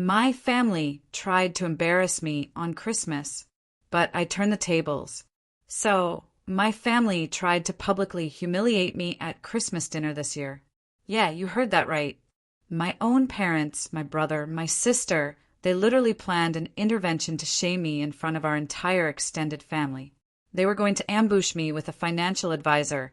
My family tried to embarrass me on Christmas, but I turned the tables. So, my family tried to publicly humiliate me at Christmas dinner this year. Yeah, you heard that right. My own parents, my brother, my sister, they literally planned an intervention to shame me in front of our entire extended family. They were going to ambush me with a financial advisor,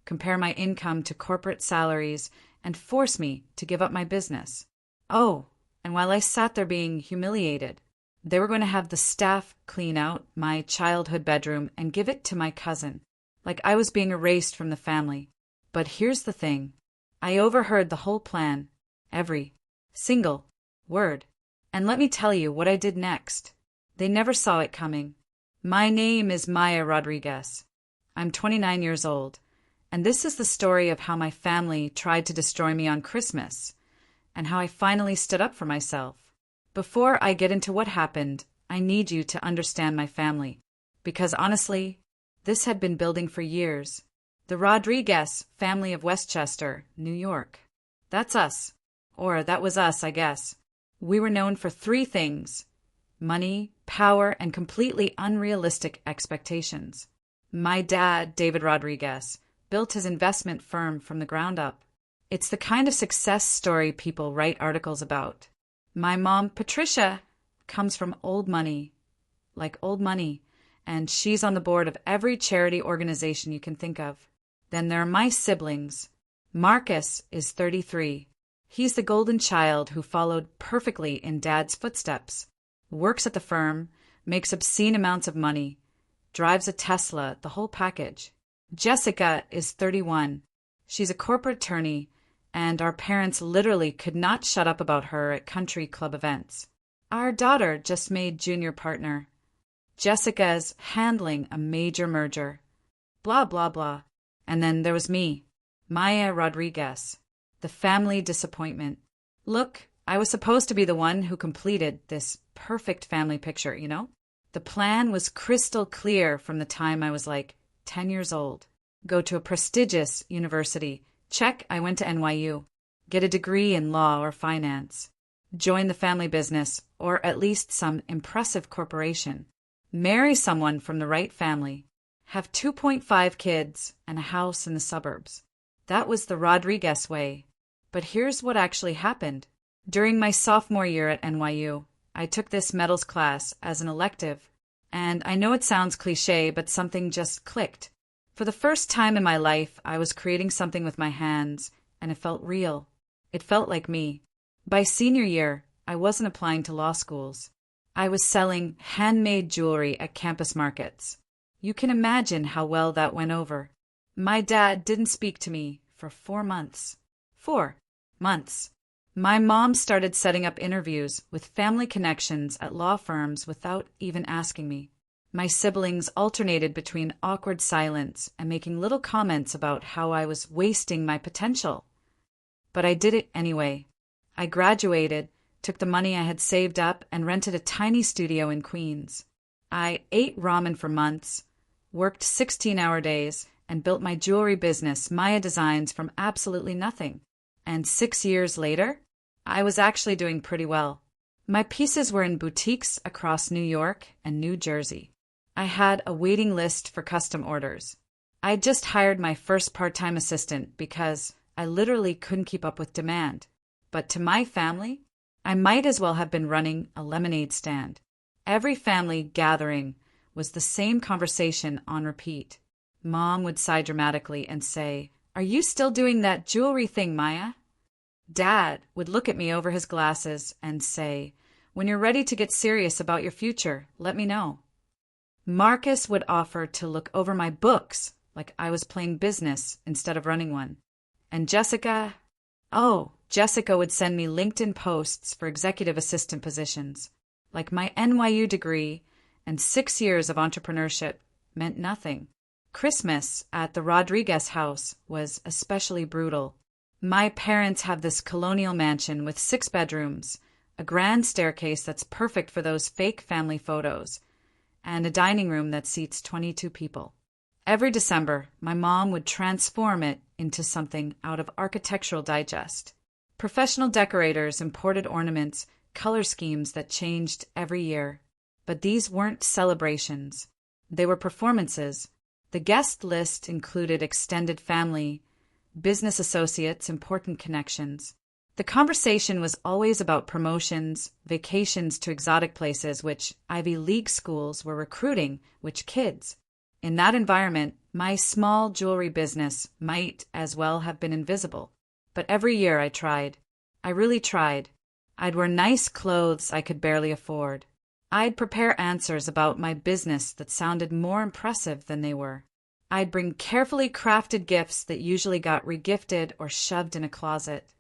compare my income to corporate salaries, and force me to give up my business. Oh, and while I sat there being humiliated, they were going to have the staff clean out my childhood bedroom and give it to my cousin, like I was being erased from the family. But here's the thing. I overheard the whole plan, every single word. And let me tell you what I did next. They never saw it coming. My name is Maya Rodriguez. I'm 29 years old, and this is the story of how my family tried to destroy me on Christmas, and how I finally stood up for myself. Before I get into what happened, I need you to understand my family, because honestly, this had been building for years. The Rodriguez family of Westchester, New York. That's us. Or that was us, I guess. We were known for three things: money, power, and completely unrealistic expectations. My dad, David Rodriguez, built his investment firm from the ground up. It's the kind of success story people write articles about. My mom, Patricia, comes from old money, and she's on the board of every charity organization you can think of. Then there are my siblings. Marcus is 33. He's the golden child who followed perfectly in Dad's footsteps, works at the firm, makes obscene amounts of money, drives a Tesla, the whole package. Jessica is 31. She's a corporate attorney, and our parents literally could not shut up about her at country club events. Our daughter just made junior partner. Jessica's handling a major merger. Blah, blah, blah. And then there was me, Maya Rodriguez, the family disappointment. Look, I was supposed to be the one who completed this perfect family picture, you know? The plan was crystal clear from the time I was like 10 years old. Go to a prestigious university. Check, I went to NYU. Get a degree in law or finance. Join the family business, or at least some impressive corporation. Marry someone from the right family. Have 2.5 kids and a house in the suburbs. That was the Rodriguez way. But here's what actually happened. During my sophomore year at NYU, I took this metals class as an elective. And I know it sounds cliche, but something just clicked. For the first time in my life, I was creating something with my hands, and it felt real. It felt like me. By senior year, I wasn't applying to law schools. I was selling handmade jewelry at campus markets. You can imagine how well that went over. My dad didn't speak to me for 4 months. 4 months. My mom started setting up interviews with family connections at law firms without even asking me. My siblings alternated between awkward silence and making little comments about how I was wasting my potential. But I did it anyway. I graduated, took the money I had saved up, and rented a tiny studio in Queens. I ate ramen for months, worked 16-hour days, and built my jewelry business, Maya Designs, from absolutely nothing. And 6 years later, I was actually doing pretty well. My pieces were in boutiques across New York and New Jersey. I had a waiting list for custom orders. I just hired my first part-time assistant because I literally couldn't keep up with demand. But to my family, I might as well have been running a lemonade stand. Every family gathering was the same conversation on repeat. Mom would sigh dramatically and say, "Are you still doing that jewelry thing, Maya?" Dad would look at me over his glasses and say, "When you're ready to get serious about your future, let me know." Marcus would offer to look over my books like I was playing business instead of running one. And Jessica would send me LinkedIn posts for executive assistant positions. Like my NYU degree and 6 years of entrepreneurship meant nothing. Christmas at the Rodriguez house was especially brutal. My parents have this colonial mansion with 6 bedrooms, a grand staircase that's perfect for those fake family photos, and a dining room that seats 22 people. Every December, my mom would transform it into something out of Architectural Digest. Professional decorators imported ornaments color schemes that changed every year. But these weren't celebrations. They were performances. The guest list included extended family, business associates, important connections. The conversation was always about promotions, vacations to exotic places, which Ivy League schools were recruiting, which kids. In that environment, my small jewelry business might as well have been invisible. But every year I tried. I really tried. I'd wear nice clothes I could barely afford. I'd prepare answers about my business that sounded more impressive than they were. I'd bring carefully crafted gifts that usually got regifted or shoved in a closet.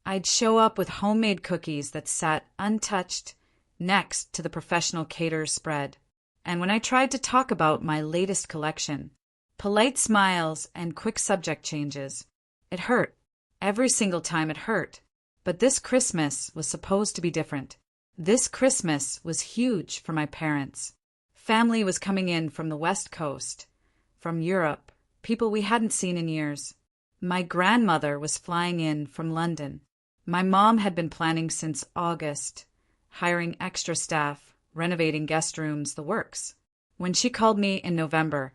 I'd show up with homemade cookies that sat untouched next to the professional caterer's spread. And when I tried to talk about my latest collection, polite smiles and quick subject changes, it hurt. Every single time it hurt. But this Christmas was supposed to be different. This Christmas was huge for my parents. Family was coming in from the West Coast, from Europe, people we hadn't seen in years. My grandmother was flying in from London. My mom had been planning since August, hiring extra staff, renovating guest rooms, the works. When she called me in November,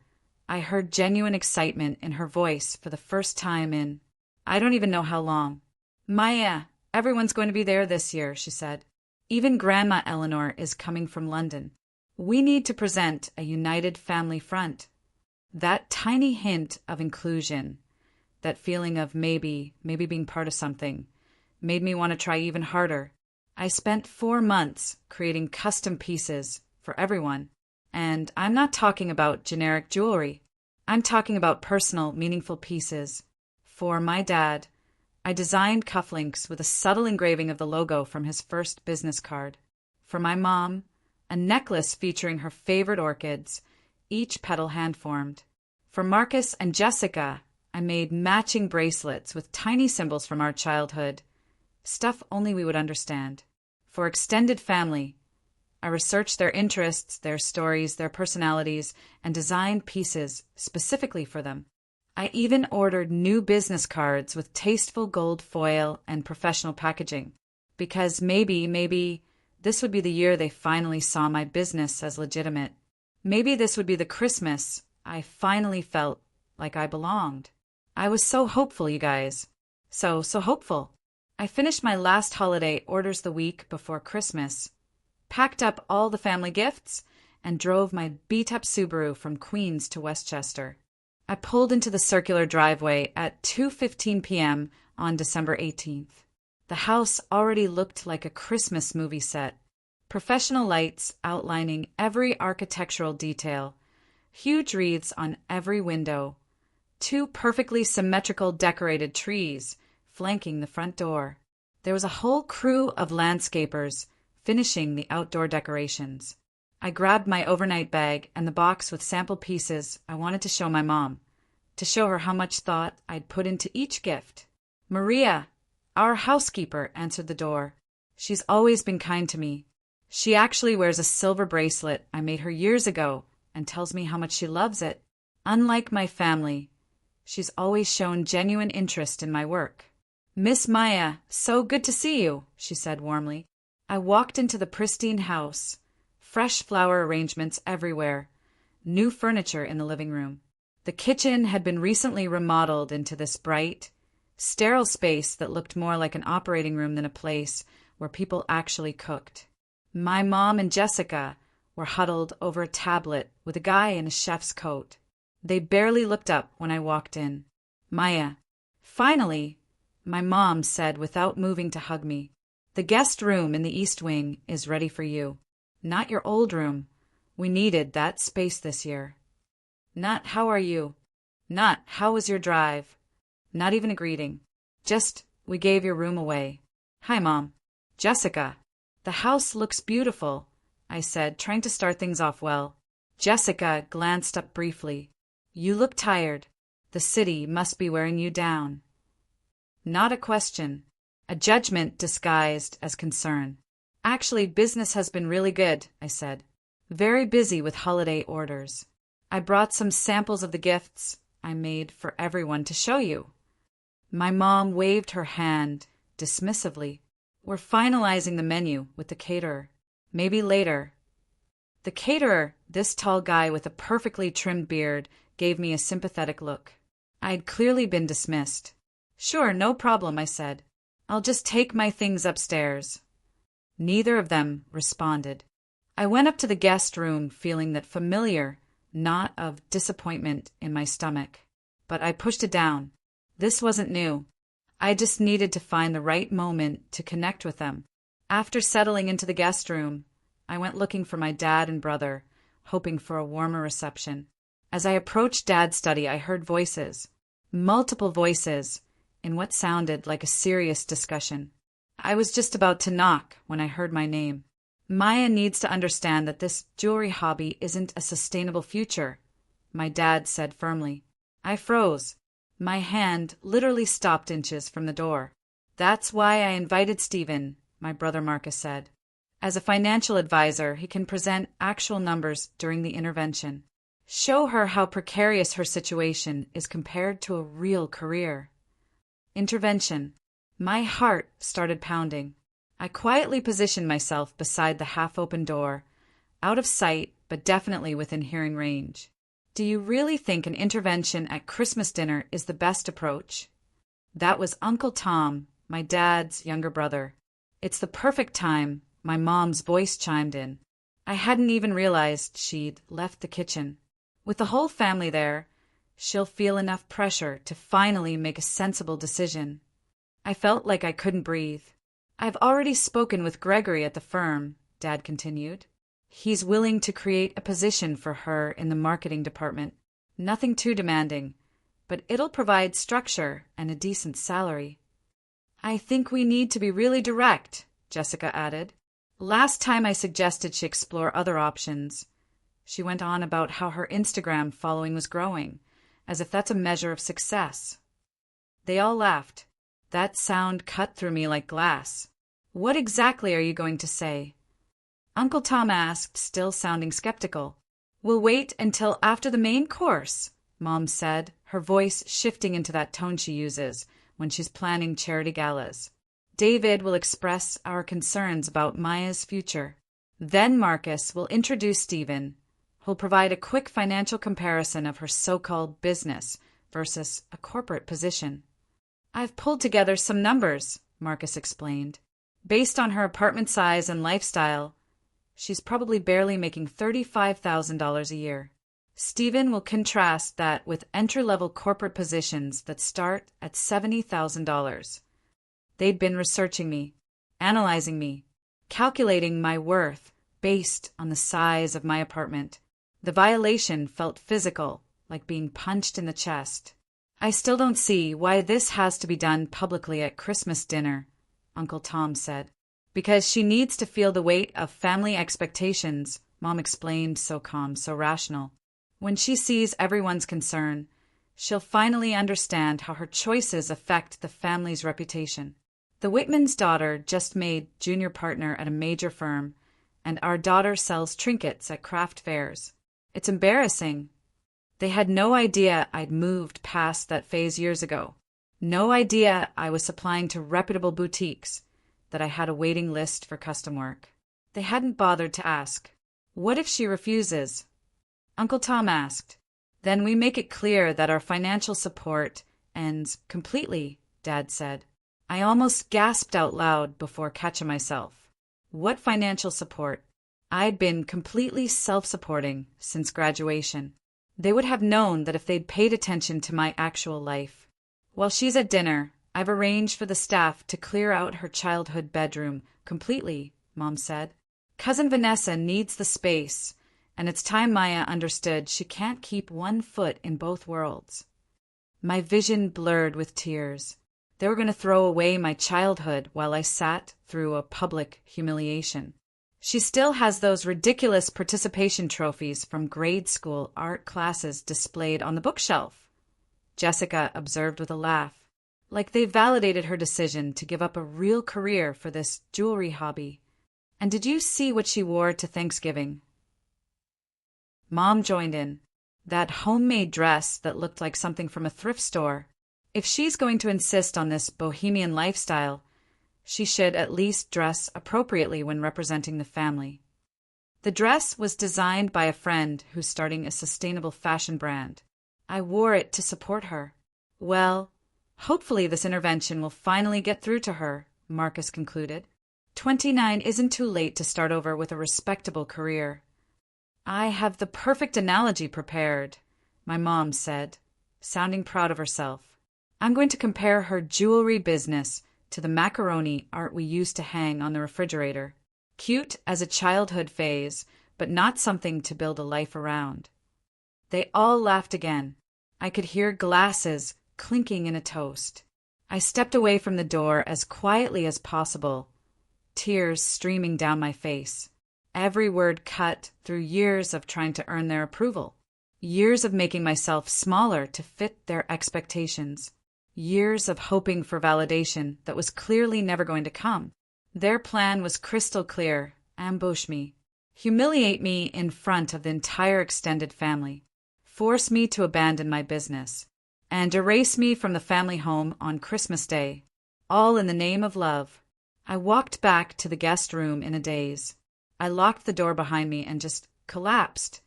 I heard genuine excitement in her voice for the first time in, I don't even know how long. Maya, everyone's going to be there this year, she said. Even Grandma Eleanor is coming from London. We need to present a united family front. That tiny hint of inclusion, that feeling of maybe being part of something, made me want to try even harder. I spent 4 months creating custom pieces for everyone. And I'm not talking about generic jewelry. I'm talking about personal, meaningful pieces. For my dad, I designed cufflinks with a subtle engraving of the logo from his first business card. For my mom, a necklace featuring her favorite orchids, each petal hand-formed. For Marcus and Jessica, I made matching bracelets with tiny symbols from our childhood, stuff only we would understand. For extended family, I researched their interests, their stories, their personalities, and designed pieces specifically for them. I even ordered new business cards with tasteful gold foil and professional packaging, because maybe this would be the year they finally saw my business as legitimate. Maybe this would be the Christmas I finally felt like I belonged. I was so hopeful, you guys. So hopeful. I finished my last holiday orders the week before Christmas, packed up all the family gifts, and drove my beat-up Subaru from Queens to Westchester. I pulled into the circular driveway at 2:15 p.m. on December 18th. The house already looked like a Christmas movie set. Professional lights outlining every architectural detail, huge wreaths on every window, 2 perfectly symmetrical decorated trees flanking the front door. There was a whole crew of landscapers finishing the outdoor decorations. I grabbed my overnight bag and the box with sample pieces I wanted to show my mom, to show her how much thought I'd put into each gift. Maria, our housekeeper, answered the door. She's always been kind to me. She actually wears a silver bracelet I made her years ago and tells me how much she loves it. Unlike my family, she's always shown genuine interest in my work. Miss Maya, so good to see you, she said warmly. I walked into the pristine house. Fresh flower arrangements everywhere. New furniture in the living room. The kitchen had been recently remodeled into this bright, sterile space that looked more like an operating room than a place where people actually cooked. My mom and Jessica were huddled over a tablet with a guy in a chef's coat. They barely looked up when I walked in. Maya. Finally, my mom said without moving to hug me, the guest room in the East Wing is ready for you. Not your old room. We needed that space this year. Not how are you? Not how was your drive? Not even a greeting. Just, we gave your room away. Hi, Mom. Jessica. The house looks beautiful, I said, trying to start things off well. Jessica glanced up briefly. You look tired. The city must be wearing you down. Not a question. A judgment disguised as concern. Actually, business has been really good, I said. Very busy with holiday orders. I brought some samples of the gifts I made for everyone to show you. My mom waved her hand dismissively. We're finalizing the menu with the caterer. Maybe later. The caterer, this tall guy with a perfectly trimmed beard, gave me a sympathetic look. I'd clearly been dismissed. Sure, no problem, I said. I'll just take my things upstairs. Neither of them responded. I went up to the guest room feeling that familiar knot of disappointment in my stomach. But I pushed it down. This wasn't new. I just needed to find the right moment to connect with them. After settling into the guest room, I went looking for my dad and brother, hoping for a warmer reception. As I approached Dad's study, I heard voices. Multiple voices, in what sounded like a serious discussion. I was just about to knock when I heard my name. Maya needs to understand that this jewelry hobby isn't a sustainable future, my dad said firmly. I froze. My hand literally stopped inches from the door. That's why I invited Stephen, my brother Marcus said. As a financial advisor, he can present actual numbers during the intervention. Show her how precarious her situation is compared to a real career. Intervention. My heart started pounding. I quietly positioned myself beside the half-open door, out of sight but definitely within hearing range. Do you really think an intervention at Christmas dinner is the best approach? That was Uncle Tom, my dad's younger brother. It's the perfect time, my mom's voice chimed in. I hadn't even realized she'd left the kitchen. With the whole family there, she'll feel enough pressure to finally make a sensible decision. I felt like I couldn't breathe. I've already spoken with Gregory at the firm, Dad continued. He's willing to create a position for her in the marketing department. Nothing too demanding, but it'll provide structure and a decent salary. I think we need to be really direct, Jessica added. Last time I suggested she explore other options. She went on about how her Instagram following was growing, as if that's a measure of success. They all laughed. That sound cut through me like glass. What exactly are you going to say? Uncle Tom asked, still sounding skeptical. We'll wait until after the main course, Mom said, her voice shifting into that tone she uses when she's planning charity galas. David will express our concerns about Maya's future. Then Marcus will introduce Stephen, who'll provide a quick financial comparison of her so-called business versus a corporate position. I've pulled together some numbers, Marcus explained. Based on her apartment size and lifestyle, she's probably barely making $35,000 a year. Stephen will contrast that with entry-level corporate positions that start at $70,000. They'd been researching me, analyzing me, calculating my worth based on the size of my apartment. The violation felt physical, like being punched in the chest. I still don't see why this has to be done publicly at Christmas dinner, Uncle Tom said. Because she needs to feel the weight of family expectations, Mom explained, so calm, so rational. When she sees everyone's concern, she'll finally understand how her choices affect the family's reputation. The Whitman's daughter just made junior partner at a major firm, and our daughter sells trinkets at craft fairs. It's embarrassing. They had no idea I'd moved past that phase years ago. No idea I was supplying to reputable boutiques, that I had a waiting list for custom work. They hadn't bothered to ask. What if she refuses? Uncle Tom asked. Then we make it clear that our financial support ends completely, Dad said. I almost gasped out loud before catching myself. What financial support? I'd been completely self-supporting since graduation. They would have known that if they'd paid attention to my actual life. While she's at dinner, I've arranged for the staff to clear out her childhood bedroom completely, Mom said. Cousin Vanessa needs the space, and it's time Maya understood she can't keep one foot in both worlds. My vision blurred with tears. They were going to throw away my childhood while I sat through a public humiliation. She still has those ridiculous participation trophies from grade school art classes displayed on the bookshelf, Jessica observed with a laugh. Like they validated her decision to give up a real career for this jewelry hobby. And did you see what she wore to Thanksgiving? Mom joined in. That homemade dress that looked like something from a thrift store. If she's going to insist on this bohemian lifestyle, She should at least dress appropriately when representing the family. The dress was designed by a friend who's starting a sustainable fashion brand. I wore it to support her. Well, hopefully this intervention will finally get through to her, Marcus concluded. 29 isn't too late to start over with a respectable career. I have the perfect analogy prepared, my mom said, sounding proud of herself. I'm going to compare her jewelry business to the macaroni art we used to hang on the refrigerator. Cute as a childhood phase, but not something to build a life around. They all laughed again. I could hear glasses clinking in a toast. I stepped away from the door as quietly as possible, tears streaming down my face. Every word cut through years of trying to earn their approval. Years of making myself smaller to fit their expectations. Years of hoping for validation that was clearly never going to come. Their plan was crystal clear: ambush me, humiliate me in front of the entire extended family, force me to abandon my business, and erase me from the family home on Christmas Day, all in the name of love. I walked back to the guest room in a daze. I locked the door behind me and just collapsed.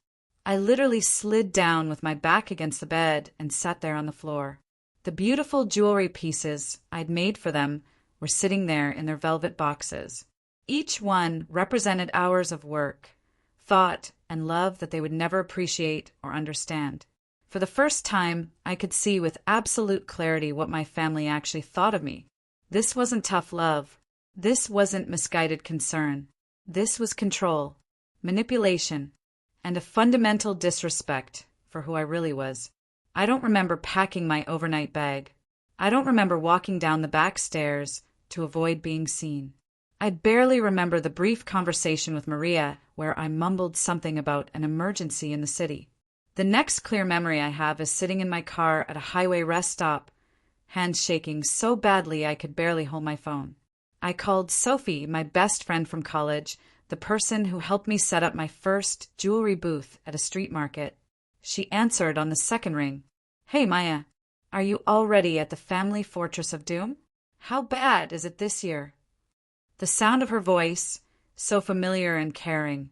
I literally slid down with my back against the bed and sat there on the floor. The beautiful jewelry pieces I'd made for them were sitting there in their velvet boxes. Each one represented hours of work, thought, and love that they would never appreciate or understand. For the first time, I could see with absolute clarity what my family actually thought of me. This wasn't tough love. This wasn't misguided concern. This was control, manipulation, and a fundamental disrespect for who I really was. I don't remember packing my overnight bag. I don't remember walking down the back stairs to avoid being seen. I barely remember the brief conversation with Maria where I mumbled something about an emergency in the city. The next clear memory I have is sitting in my car at a highway rest stop, hands shaking so badly I could barely hold my phone. I called Sophie, my best friend from college, the person who helped me set up my first jewelry booth at a street market. She answered on the second ring. "Hey, Maya, are you already at the family fortress of doom? How bad is it this year?" The sound of her voice, so familiar and caring,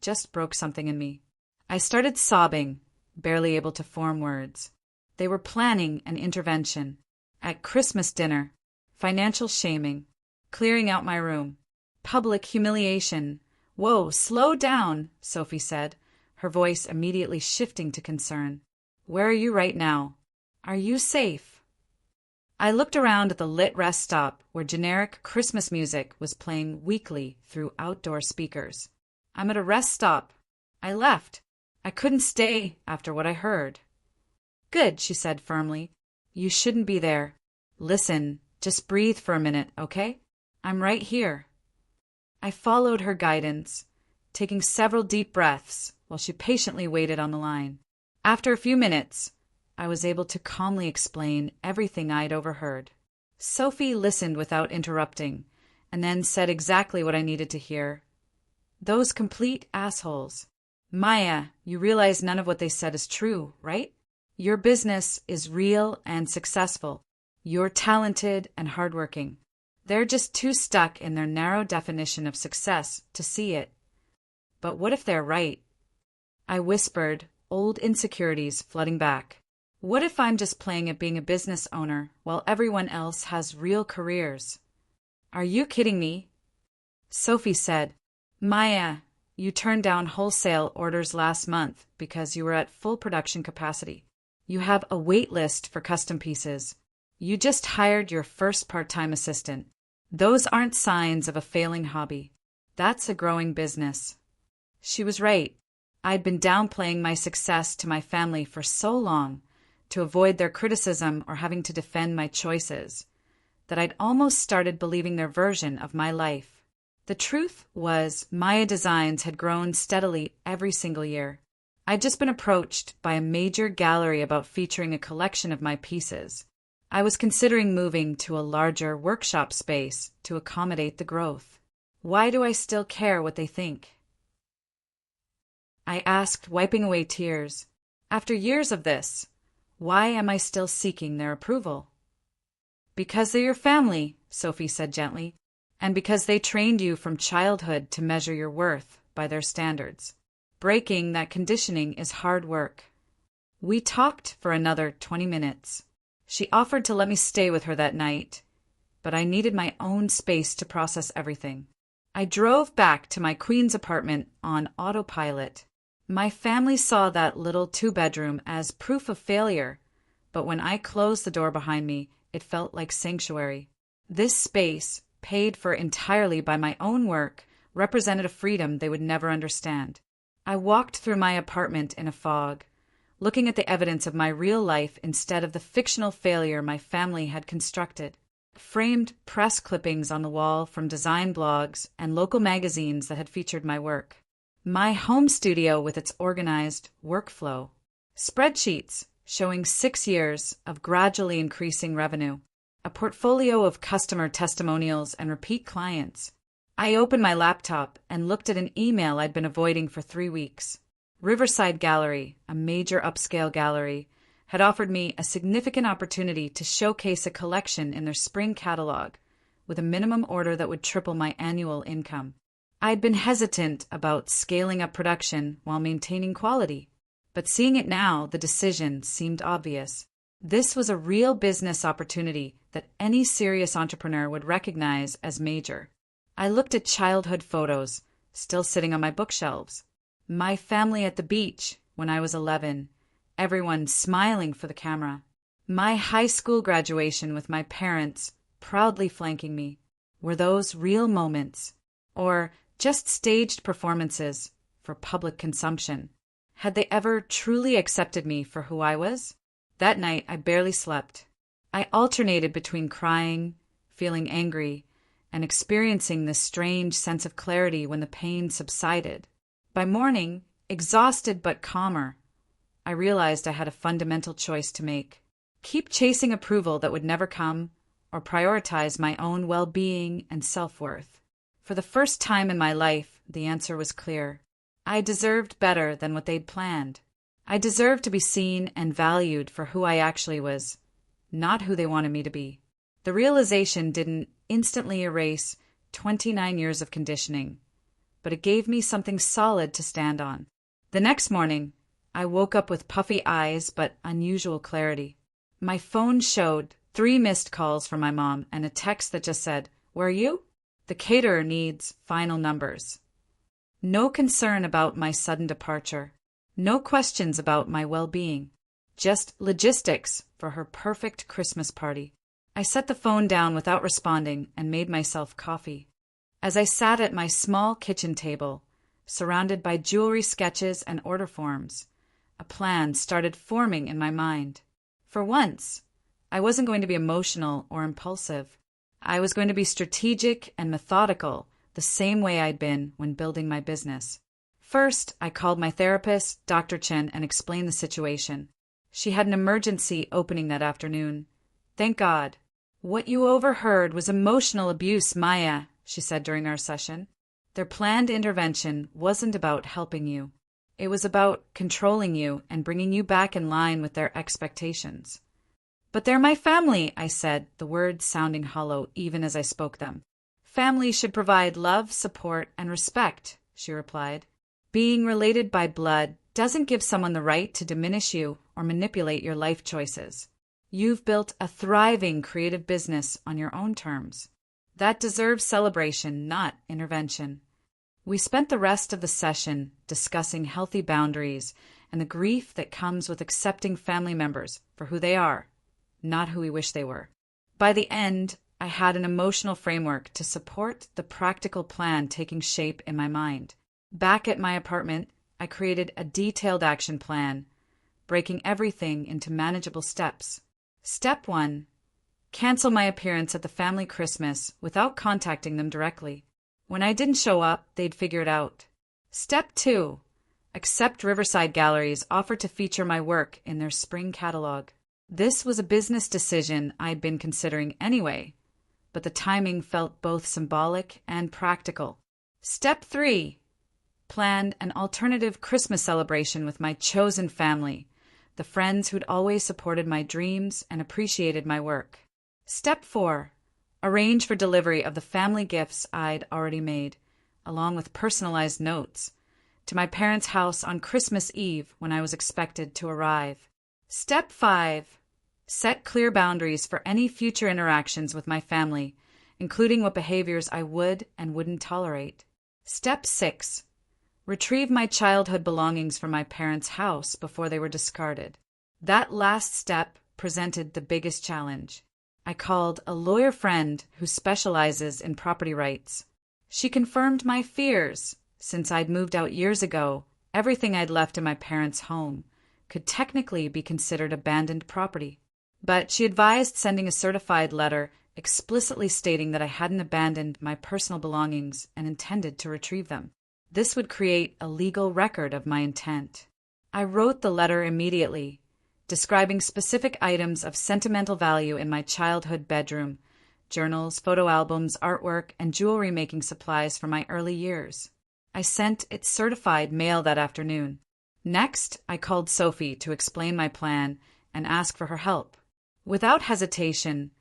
just broke something in me. I started sobbing, barely able to form words. They were planning an intervention. At Christmas dinner, financial shaming, clearing out my room, public humiliation. "Whoa, slow down," Sophie said, her voice immediately shifting to concern. "Where are you right now? Are you safe?" I looked around at the lit rest stop where generic Christmas music was playing weakly through outdoor speakers. "I'm at a rest stop. I left. I couldn't stay after what I heard." "Good," she said firmly. "You shouldn't be there. Listen, just breathe for a minute, okay? I'm right here." I followed her guidance, taking several deep breaths while she patiently waited on the line. After a few minutes, I was able to calmly explain everything I'd overheard. Sophie listened without interrupting, and then said exactly what I needed to hear. "Those complete assholes. Maya, you realize none of what they said is true, right? Your business is real and successful. You're talented and hardworking. They're just too stuck in their narrow definition of success to see it." "But what if they're right?" I whispered, old insecurities flooding back. "What if I'm just playing at being a business owner while everyone else has real careers?" "Are you kidding me?" Sophie said, "Maya, you turned down wholesale orders last month because you were at full production capacity. You have a wait list for custom pieces. You just hired your first part-time assistant. Those aren't signs of a failing hobby. That's a growing business." She was right. I'd been downplaying my success to my family for so long to avoid their criticism or having to defend my choices that I'd almost started believing their version of my life. The truth was, Maya Designs had grown steadily every single year. I'd just been approached by a major gallery about featuring a collection of my pieces. I was considering moving to a larger workshop space to accommodate the growth. Why do I still care what they think? I asked, wiping away tears. After years of this, why am I still seeking their approval? "Because they're your family," Sophie said gently. and because they trained you from childhood to measure your worth by their standards. Breaking that conditioning is hard work. We talked for another 20 minutes. She offered to let me stay with her that night, but I needed my own space to process everything. I drove back to my Queens apartment on autopilot. My family saw that little two-bedroom as proof of failure, but when I closed the door behind me, it felt like sanctuary. This space, paid for entirely by my own work, represented a freedom they would never understand. I walked through my apartment in a fog, looking at the evidence of my real life instead of the fictional failure my family had constructed. Framed press clippings on the wall from design blogs and local magazines that had featured my work. My home studio with its organized workflow. Spreadsheets showing 6 years of gradually increasing revenue. A portfolio of customer testimonials and repeat clients. I opened my laptop and looked at an email I'd been avoiding for 3 weeks. Riverside Gallery, a major upscale gallery, had offered me a significant opportunity to showcase a collection in their spring catalog, with a minimum order that would triple my annual income. I'd been hesitant about scaling up production while maintaining quality, but seeing it now, the decision seemed obvious. This was a real business opportunity that any serious entrepreneur would recognize as major. I looked at childhood photos, still sitting on my bookshelves. My family at the beach when I was 11, everyone smiling for the camera. My high school graduation with my parents proudly flanking me. Were those real moments? Or just staged performances for public consumption? Had they ever truly accepted me for who I was? That night, I barely slept. I alternated between crying, feeling angry, and experiencing this strange sense of clarity when the pain subsided. By morning, exhausted but calmer, I realized I had a fundamental choice to make. Keep chasing approval that would never come, or prioritize my own well-being and self-worth. For the first time in my life, the answer was clear. I deserved better than what they'd planned. I deserved to be seen and valued for who I actually was, not who they wanted me to be. The realization didn't instantly erase 29 years of conditioning, but it gave me something solid to stand on. The next morning, I woke up with puffy eyes but unusual clarity. My phone showed 3 missed calls from my mom and a text that just said, "Where are you? The caterer needs final numbers." No concern about my sudden departure. No questions about my well-being. Just logistics for her perfect Christmas party. I set the phone down without responding and made myself coffee. As I sat at my small kitchen table, surrounded by jewelry sketches and order forms, a plan started forming in my mind. For once, I wasn't going to be emotional or impulsive. I was going to be strategic and methodical, the same way I'd been when building my business. First, I called my therapist, Dr. Chen, and explained the situation. She had an emergency opening that afternoon. "Thank God. What you overheard was emotional abuse, Maya," she said during our session. "Their planned intervention wasn't about helping you. It was about controlling you and bringing you back in line with their expectations." "But they're my family," I said, the words sounding hollow even as I spoke them. "Family should provide love, support, and respect," she replied. "Being related by blood doesn't give someone the right to diminish you or manipulate your life choices. You've built a thriving creative business on your own terms. That deserves celebration, not intervention." We spent the rest of the session discussing healthy boundaries and the grief that comes with accepting family members for who they are, not who we wish they were. By the end, I had an emotional framework to support the practical plan taking shape in my mind. Back at my apartment, I created a detailed action plan, breaking everything into manageable steps. Step 1. Cancel my appearance at the family Christmas without contacting them directly. When I didn't show up, they'd figure it out. Step 2. Accept Riverside Gallery's offer to feature my work in their spring catalog. This was a business decision I'd been considering anyway, but the timing felt both symbolic and practical. Step 3. Planned an alternative Christmas celebration with my chosen family, the friends who'd always supported my dreams and appreciated my work. Step 4. arrange for delivery of the family gifts I'd already made, along with personalized notes, to my parents' house on Christmas Eve when I was expected to arrive. Step 5. Set clear boundaries for any future interactions with my family, including what behaviors I would and wouldn't tolerate. Step 6. Retrieve my childhood belongings from my parents' house before they were discarded. That last step presented the biggest challenge. I called a lawyer friend who specializes in property rights. She confirmed my fears. Since I'd moved out years ago, everything I'd left in my parents' home could technically be considered abandoned property. But she advised sending a certified letter explicitly stating that I hadn't abandoned my personal belongings and intended to retrieve them. This would create a legal record of my intent. I wrote the letter immediately, describing specific items of sentimental value in my childhood bedroom: journals, photo albums, artwork, and jewelry-making supplies from my early years. I sent it certified mail that afternoon. Next, I called Sophie to explain my plan and ask for her help. Without hesitation,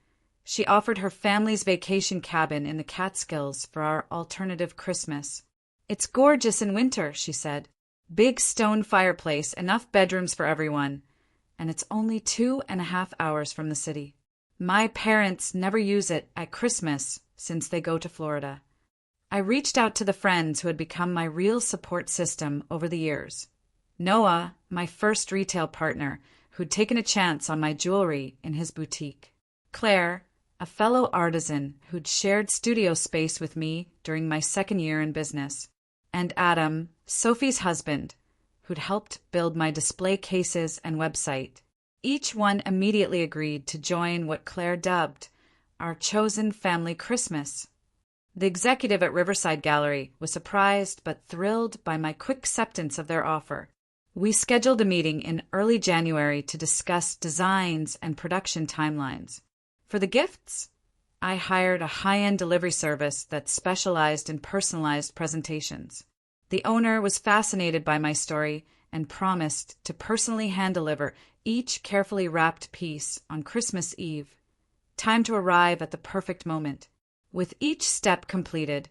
she offered her family's vacation cabin in the Catskills for our alternative Christmas. "It's gorgeous in winter," she said. "Big stone fireplace, enough bedrooms for everyone, and it's only 2.5 hours from the city. My parents never use it at Christmas since they go to Florida." I reached out to the friends who had become my real support system over the years. Noah, my first retail partner, who'd taken a chance on my jewelry in his boutique. Claire, a fellow artisan who'd shared studio space with me during my second year in business. And Adam, Sophie's husband, who'd helped build my display cases and website. Each one immediately agreed to join what Claire dubbed our chosen family Christmas. The executive at Riverside Gallery was surprised but thrilled by my quick acceptance of their offer. We scheduled a meeting in early January to discuss designs and production timelines. For the gifts, I hired a high-end delivery service that specialized in personalized presentations. The owner was fascinated by my story and promised to personally hand-deliver each carefully wrapped piece on Christmas Eve, time to arrive at the perfect moment. With each step completed,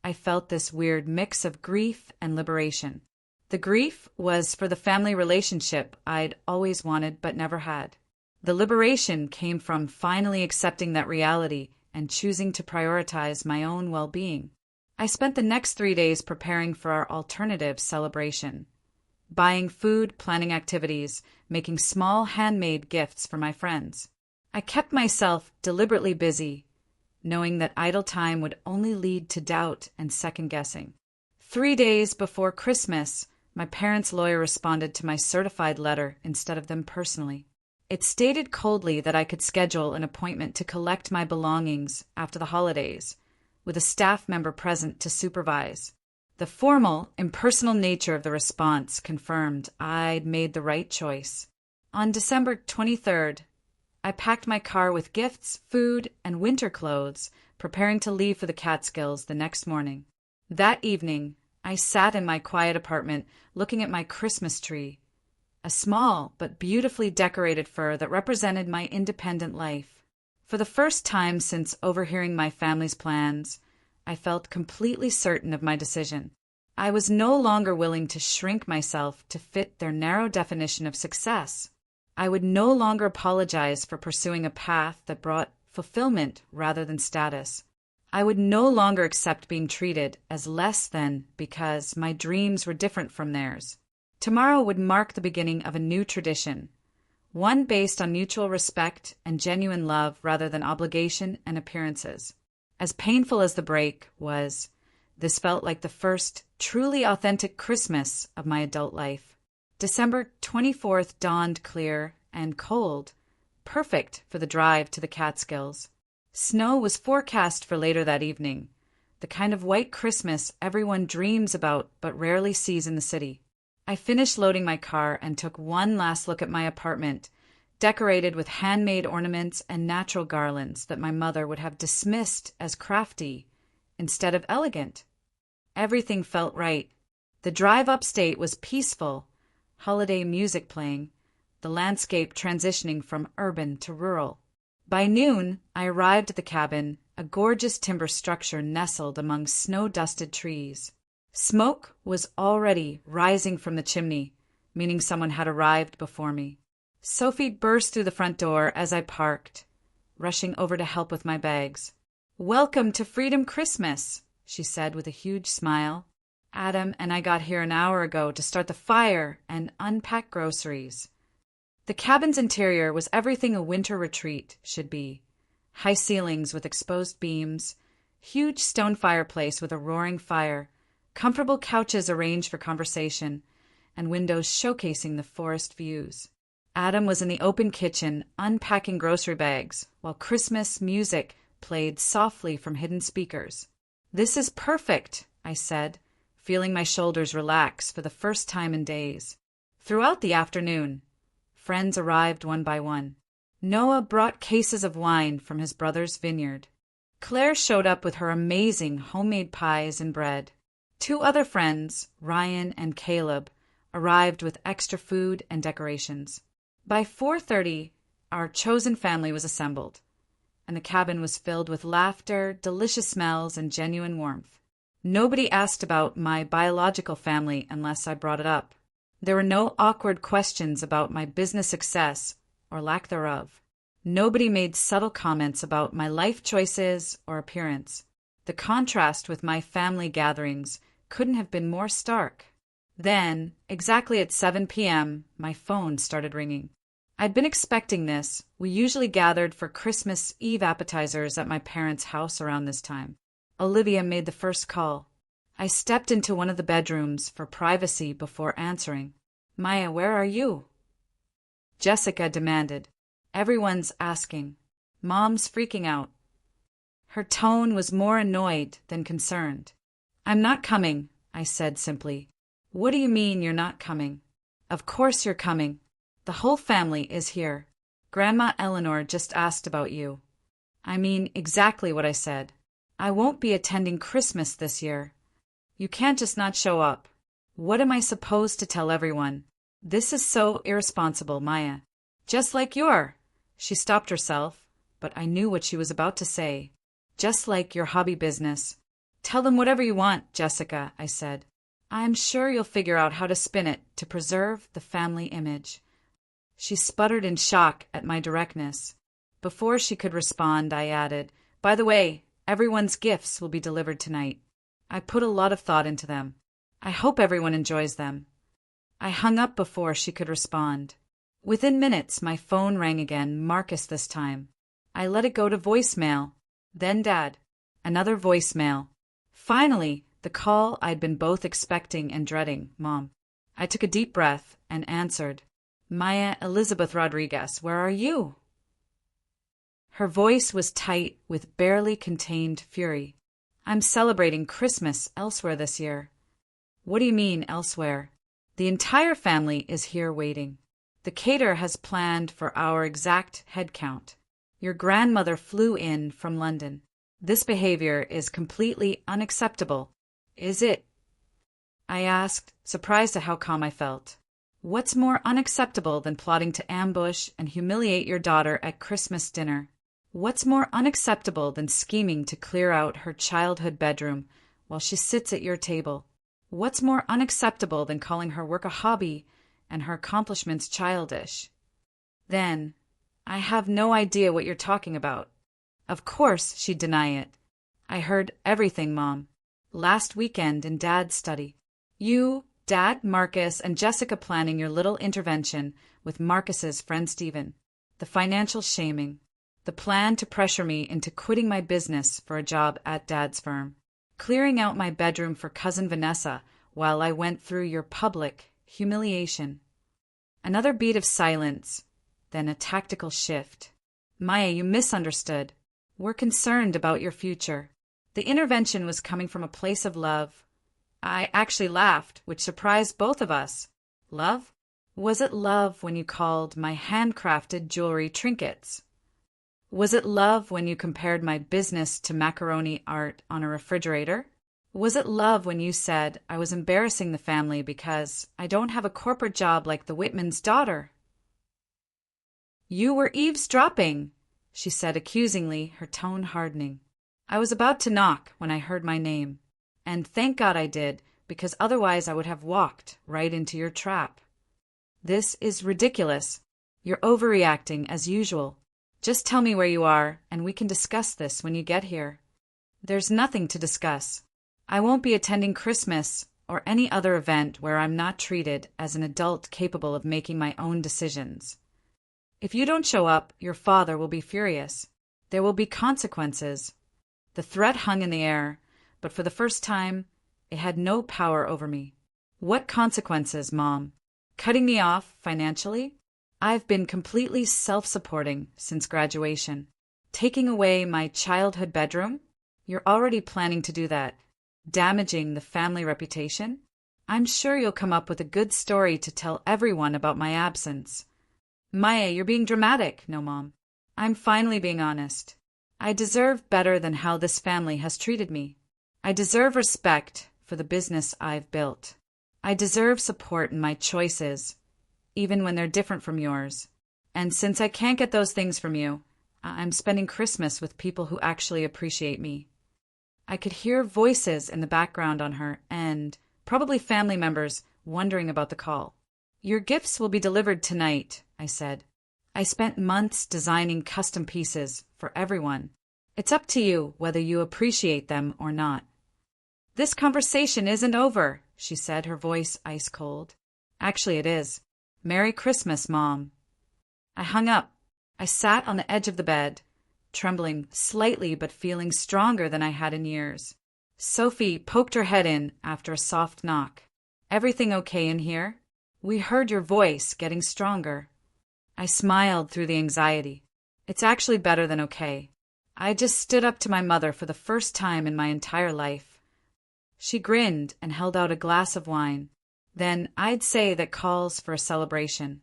I felt this weird mix of grief and liberation. The grief was for the family relationship I'd always wanted but never had. The liberation came from finally accepting that reality and choosing to prioritize my own well-being. I spent the next 3 days preparing for our alternative celebration, buying food, planning activities, making small handmade gifts for my friends. I kept myself deliberately busy, knowing that idle time would only lead to doubt and second-guessing. 3 days before Christmas, my parents' lawyer responded to my certified letter instead of them personally. It stated coldly that I could schedule an appointment to collect my belongings after the holidays, with a staff member present to supervise. The formal, impersonal nature of the response confirmed I'd made the right choice. On December 23rd, I packed my car with gifts, food, and winter clothes, preparing to leave for the Catskills the next morning. That evening, I sat in my quiet apartment looking at my Christmas tree, a small but beautifully decorated fir that represented my independent life. For the first time since overhearing my family's plans, I felt completely certain of my decision. I was no longer willing to shrink myself to fit their narrow definition of success. I would no longer apologize for pursuing a path that brought fulfillment rather than status. I would no longer accept being treated as less than because my dreams were different from theirs. Tomorrow would mark the beginning of a new tradition, one based on mutual respect and genuine love rather than obligation and appearances. As painful as the break was, this felt like the first truly authentic Christmas of my adult life. December 24th dawned clear and cold, perfect for the drive to the Catskills. Snow was forecast for later that evening, the kind of white Christmas everyone dreams about but rarely sees in the city. I finished loading my car and took one last look at my apartment, decorated with handmade ornaments and natural garlands that my mother would have dismissed as crafty instead of elegant. Everything felt right. The drive upstate was peaceful, holiday music playing, the landscape transitioning from urban to rural. By noon, I arrived at the cabin a gorgeous timber structure nestled among snow-dusted trees. Smoke was already rising from the chimney, meaning someone had arrived before me. Sophie burst through the front door as I parked, rushing over to help with my bags. "Welcome to Freedom Christmas," she said with a huge smile. "Adam and I got here an hour ago to start the fire and unpack groceries." The cabin's interior was everything a winter retreat should be. High ceilings with exposed beams, huge stone fireplace with a roaring fire, comfortable couches arranged for conversation, and windows showcasing the forest views. Adam was in the open kitchen unpacking grocery bags, while Christmas music played softly from hidden speakers. "This is perfect," I said, feeling my shoulders relax for the first time in days. Throughout the afternoon, friends arrived one by one. Noah brought cases of wine from his brother's vineyard. Claire showed up with her amazing homemade pies and bread. Two other friends, Ryan and Caleb, arrived with extra food and decorations. By 4:30, our chosen family was assembled, and the cabin was filled with laughter, delicious smells, and genuine warmth. Nobody asked about my biological family unless I brought it up. There were no awkward questions about my business success or lack thereof. Nobody made subtle comments about my life choices or appearance. The contrast with my family gatherings couldn't have been more stark. Then, exactly at 7 p.m., my phone started ringing. I'd been expecting this. We usually gathered for Christmas Eve appetizers at my parents' house around this time. Olivia made the first call. I stepped into one of the bedrooms for privacy before answering. "Maya, where are you?" Jessica demanded. "Everyone's asking. Mom's freaking out." Her tone was more annoyed than concerned. "I'm not coming," I said simply. "What do you mean you're not coming?" "Of course you're coming. The whole family is here. Grandma Eleanor just asked about you." "I mean exactly what I said. I won't be attending Christmas this year." "You can't just not show up." "What am I supposed to tell everyone?" "This is so irresponsible, Maya." "Just like you're." She stopped herself, but I knew what she was about to say. "Just like your hobby business." "Tell them whatever you want, Jessica," I said. "I'm sure you'll figure out how to spin it to preserve the family image." She sputtered in shock at my directness. Before she could respond, I added, "By the way, everyone's gifts will be delivered tonight. I put a lot of thought into them. I hope everyone enjoys them." I hung up before she could respond. Within minutes, my phone rang again, Marcus this time. I let it go to voicemail. Then Dad. Another voicemail. Finally, the call I'd been both expecting and dreading, Mom. I took a deep breath and answered. "Maya Elizabeth Rodriguez, where are you?" Her voice was tight with barely contained fury. "I'm celebrating Christmas elsewhere this year." "What do you mean, elsewhere?" "The entire family is here waiting. The caterer has planned for our exact head count. Your grandmother flew in from London. This behavior is completely unacceptable." "Is it?" I asked, surprised at how calm I felt. "What's more unacceptable than plotting to ambush and humiliate your daughter at Christmas dinner? What's more unacceptable than scheming to clear out her childhood bedroom while she sits at your table? What's more unacceptable than calling her work a hobby and her accomplishments childish?" Then, "I have no idea what you're talking about." Of course she'd deny it. "I heard everything, Mom. Last weekend in Dad's study. You, Dad, Marcus, and Jessica planning your little intervention with Marcus's friend Stephen. The financial shaming. The plan to pressure me into quitting my business for a job at Dad's firm. Clearing out my bedroom for cousin Vanessa while I went through your public humiliation." Another beat of silence, then a tactical shift. "Maya, you misunderstood. We're concerned about your future." The intervention was coming from a place of love. I actually laughed, which surprised both of us. "Love? Was it love when you called my handcrafted jewelry trinkets? Was it love when you compared my business to macaroni art on a refrigerator? Was it love when you said I was embarrassing the family because I don't have a corporate job like the Whitman's daughter?" "You were eavesdropping," she said accusingly, her tone hardening. I was about to knock when I heard my name. And thank God I did, because otherwise I would have walked right into your trap. This is ridiculous. You're overreacting as usual. Just tell me where you are, and we can discuss this when you get here. There's nothing to discuss. I won't be attending Christmas or any other event where I'm not treated as an adult capable of making my own decisions. If you don't show up, your father will be furious. There will be consequences. The threat hung in the air, but for the first time, it had no power over me. What consequences, Mom? Cutting me off financially? I've been completely self-supporting since graduation. Taking away my childhood bedroom? You're already planning to do that. Damaging the family reputation? I'm sure you'll come up with a good story to tell everyone about my absence. Maya, you're being dramatic. No, Mom. I'm finally being honest. I deserve better than how this family has treated me. I deserve respect for the business I've built. I deserve support in my choices, even when they're different from yours. And since I can't get those things from you, I'm spending Christmas with people who actually appreciate me. I could hear voices in the background on her end, probably family members wondering about the call. Your gifts will be delivered tonight, I said. I spent months designing custom pieces for everyone. It's up to you whether you appreciate them or not. This conversation isn't over, she said, her voice ice cold. Actually, it is. Merry Christmas, Mom. I hung up. I sat on the edge of the bed, trembling slightly but feeling stronger than I had in years. Sophie poked her head in after a soft knock. Everything okay in here? We heard your voice getting stronger. I smiled through the anxiety. It's actually better than okay. I just stood up to my mother for the first time in my entire life. She grinned and held out a glass of wine. Then I'd say that calls for a celebration.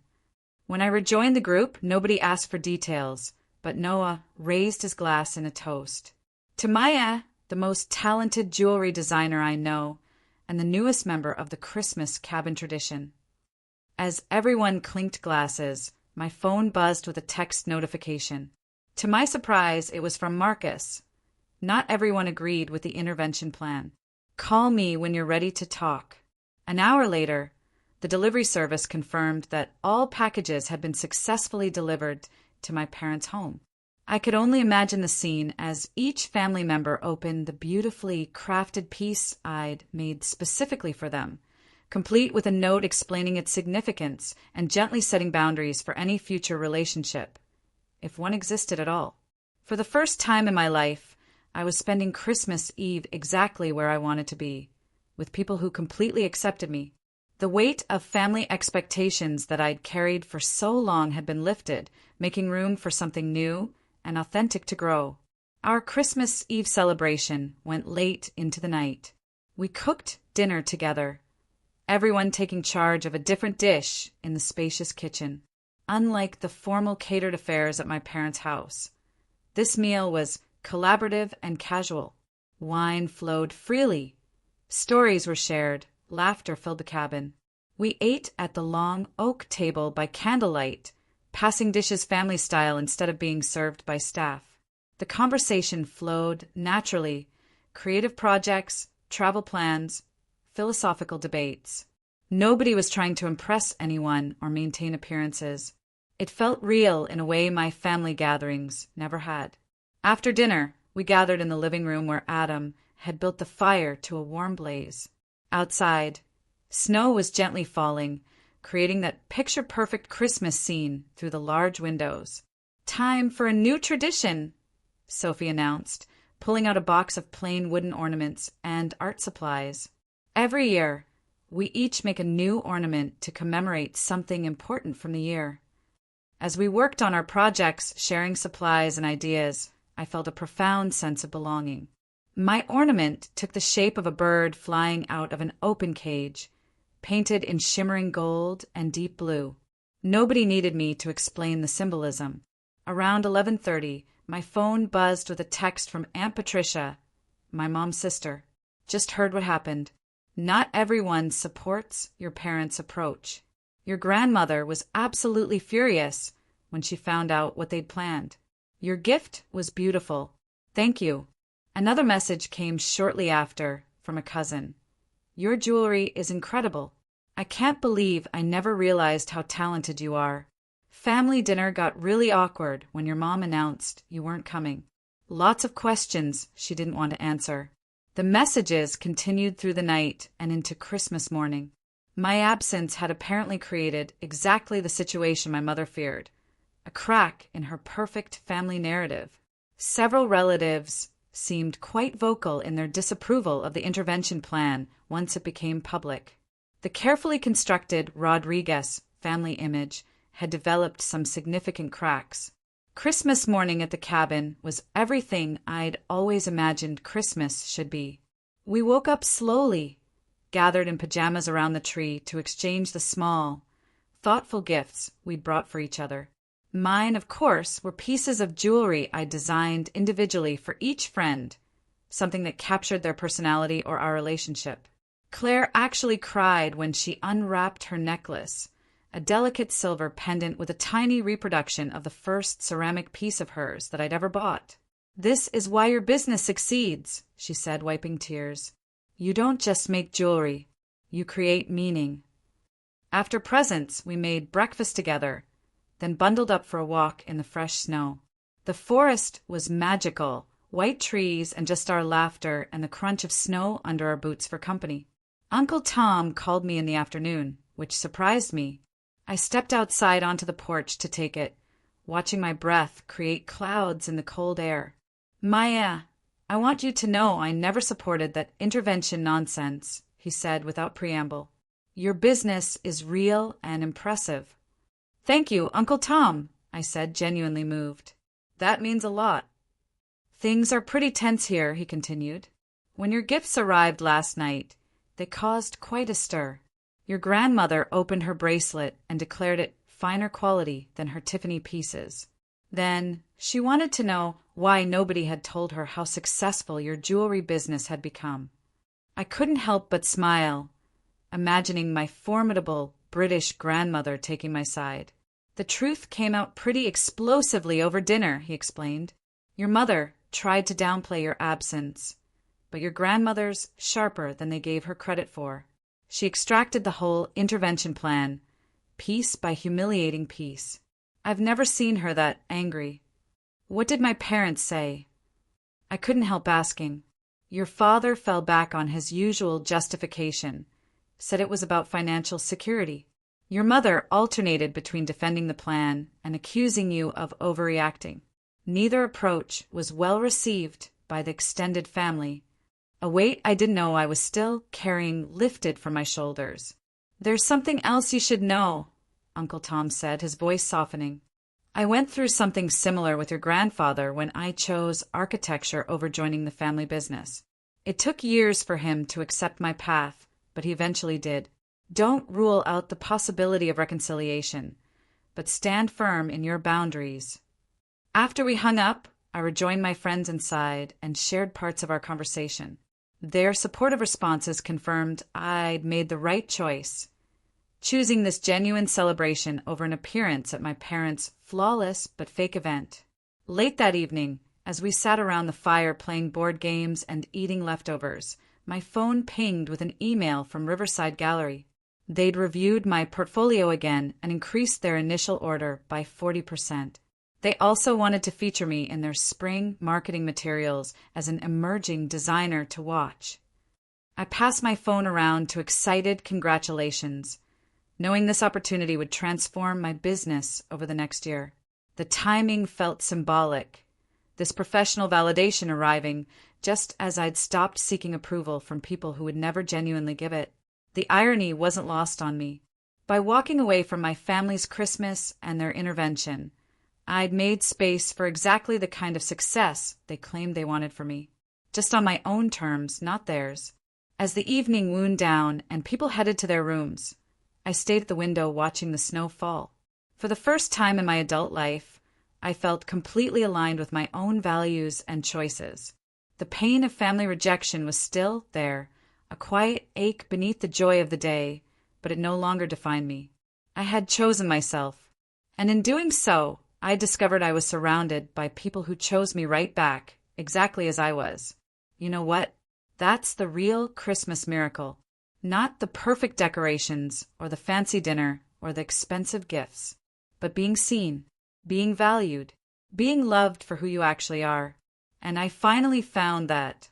When I rejoined the group, nobody asked for details, but Noah raised his glass in a toast. To Maya, the most talented jewelry designer I know, and the newest member of the Christmas cabin tradition. As everyone clinked glasses, my phone buzzed with a text notification. To my surprise, it was from Marcus. Not everyone agreed with the intervention plan. Call me when you're ready to talk. An hour later, the delivery service confirmed that all packages had been successfully delivered to my parents' home. I could only imagine the scene as each family member opened the beautifully crafted piece I'd made specifically for them, complete with a note explaining its significance and gently setting boundaries for any future relationship, if one existed at all. For the first time in my life, I was spending Christmas Eve exactly where I wanted to be, with people who completely accepted me. The weight of family expectations that I'd carried for so long had been lifted, making room for something new and authentic to grow. Our Christmas Eve celebration went late into the night. We cooked dinner together, everyone taking charge of a different dish in the spacious kitchen. Unlike the formal catered affairs at my parents' house, this meal was collaborative and casual. Wine flowed freely. Stories were shared. Laughter filled the cabin. We ate at the long oak table by candlelight, passing dishes family style instead of being served by staff. The conversation flowed naturally. Creative projects, travel plans, philosophical debates. Nobody was trying to impress anyone or maintain appearances. It felt real in a way my family gatherings never had. After dinner, we gathered in the living room where Adam had built the fire to a warm blaze. Outside, snow was gently falling, creating that picture-perfect Christmas scene through the large windows. "Time for a new tradition," Sophie announced, pulling out a box of plain wooden ornaments and art supplies. Every year, we each make a new ornament to commemorate something important from the year. As we worked on our projects, sharing supplies and ideas, I felt a profound sense of belonging. My ornament took the shape of a bird flying out of an open cage, painted in shimmering gold and deep blue. Nobody needed me to explain the symbolism. Around 11:30, my phone buzzed with a text from Aunt Patricia, my mom's sister. "Just heard what happened. Not everyone supports your parents' approach. Your grandmother was absolutely furious when she found out what they'd planned. Your gift was beautiful. Thank you. Another message came shortly after from a cousin. Your jewelry is incredible. I can't believe I never realized how talented you are. Family dinner got really awkward when your mom announced you weren't coming. Lots of questions she didn't want to answer. The messages continued through the night and into Christmas morning. My absence had apparently created exactly the situation my mother feared, a crack in her perfect family narrative. Several relatives seemed quite vocal in their disapproval of the intervention plan once it became public. The carefully constructed Rodriguez family image had developed some significant cracks. Christmas morning at the cabin was everything I'd always imagined Christmas should be. We woke up slowly, gathered in pajamas around the tree to exchange the small, thoughtful gifts we'd brought for each other. Mine, of course, were pieces of jewelry I designed individually for each friend, something that captured their personality or our relationship. Claire actually cried when she unwrapped her necklace, a delicate silver pendant with a tiny reproduction of the first ceramic piece of hers that I'd ever bought. "This is why your business succeeds," she said, wiping tears. "You don't just make jewelry, you create meaning." After presents, we made breakfast together, then bundled up for a walk in the fresh snow. The forest was magical, white trees and just our laughter and the crunch of snow under our boots for company. Uncle Tom called me in the afternoon, which surprised me. I stepped outside onto the porch to take it, watching my breath create clouds in the cold air. "Maya, I want you to know I never supported that intervention nonsense," he said without preamble. "Your business is real and impressive." "Thank you, Uncle Tom," I said, genuinely moved. "That means a lot." "Things are pretty tense here," he continued. "When your gifts arrived last night, they caused quite a stir. Your grandmother opened her bracelet and declared it finer quality than her Tiffany pieces. Then she wanted to know why nobody had told her how successful your jewelry business had become. I couldn't help but smile, imagining my formidable British grandmother taking my side. "The truth came out pretty explosively over dinner," he explained. "Your mother tried to downplay your absence, but your grandmother's sharper than they gave her credit for. She extracted the whole intervention plan, piece by humiliating piece. I've never seen her that angry." "What did my parents say?" I couldn't help asking. "Your father fell back on his usual justification, said it was about financial security. Your mother alternated between defending the plan and accusing you of overreacting. Neither approach was well received by the extended family. A weight I didn't know I was still carrying lifted from my shoulders. "There's something else you should know," Uncle Tom said, his voice softening. "I went through something similar with your grandfather when I chose architecture over joining the family business. It took years for him to accept my path, but he eventually did. Don't rule out the possibility of reconciliation, but stand firm in your boundaries." After we hung up, I rejoined my friends inside and shared parts of our conversation. Their supportive responses confirmed I'd made the right choice, choosing this genuine celebration over an appearance at my parents' flawless but fake event. Late that evening, as we sat around the fire playing board games and eating leftovers, my phone pinged with an email from Riverside Gallery. They'd reviewed my portfolio again and increased their initial order by 40%. They also wanted to feature me in their spring marketing materials as an emerging designer to watch. I passed my phone around to excited congratulations, knowing this opportunity would transform my business over the next year. The timing felt symbolic, this professional validation arriving just as I'd stopped seeking approval from people who would never genuinely give it. The irony wasn't lost on me. By walking away from my family's Christmas and their intervention, I'd made space for exactly the kind of success they claimed they wanted for me, just on my own terms, not theirs. As the evening wound down and people headed to their rooms, I stayed at the window watching the snow fall. For the first time in my adult life, I felt completely aligned with my own values and choices. The pain of family rejection was still there, a quiet ache beneath the joy of the day, but it no longer defined me. I had chosen myself, and in doing so, I discovered I was surrounded by people who chose me right back, exactly as I was. You know what? That's the real Christmas miracle. Not the perfect decorations, or the fancy dinner, or the expensive gifts, but being seen, being valued, being loved for who you actually are. And I finally found that.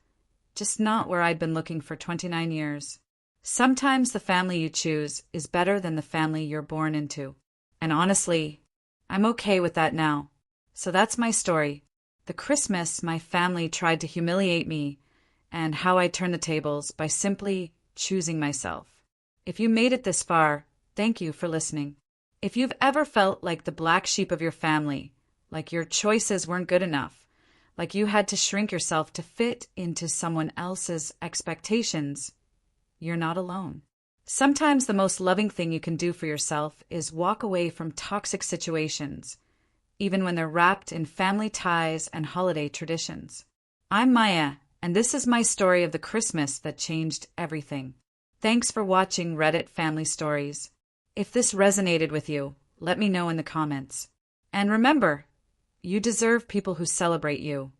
Just not where I'd been looking for 29 years. Sometimes the family you choose is better than the family you're born into. And honestly, I'm okay with that now. So that's my story. The Christmas my family tried to humiliate me, and how I turned the tables by simply choosing myself. If you made it this far, thank you for listening. If you've ever felt like the black sheep of your family, like your choices weren't good enough, like you had to shrink yourself to fit into someone else's expectations, you're not alone. Sometimes the most loving thing you can do for yourself is walk away from toxic situations, even when they're wrapped in family ties and holiday traditions. I'm Maya, and this is my story of the Christmas that changed everything. Thanks for watching Reddit Family Stories. If this resonated with you, let me know in the comments. And remember, you deserve people who celebrate you,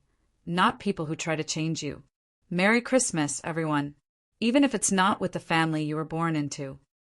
not people who try to change you. Merry Christmas, everyone, even if it's not with the family you were born into.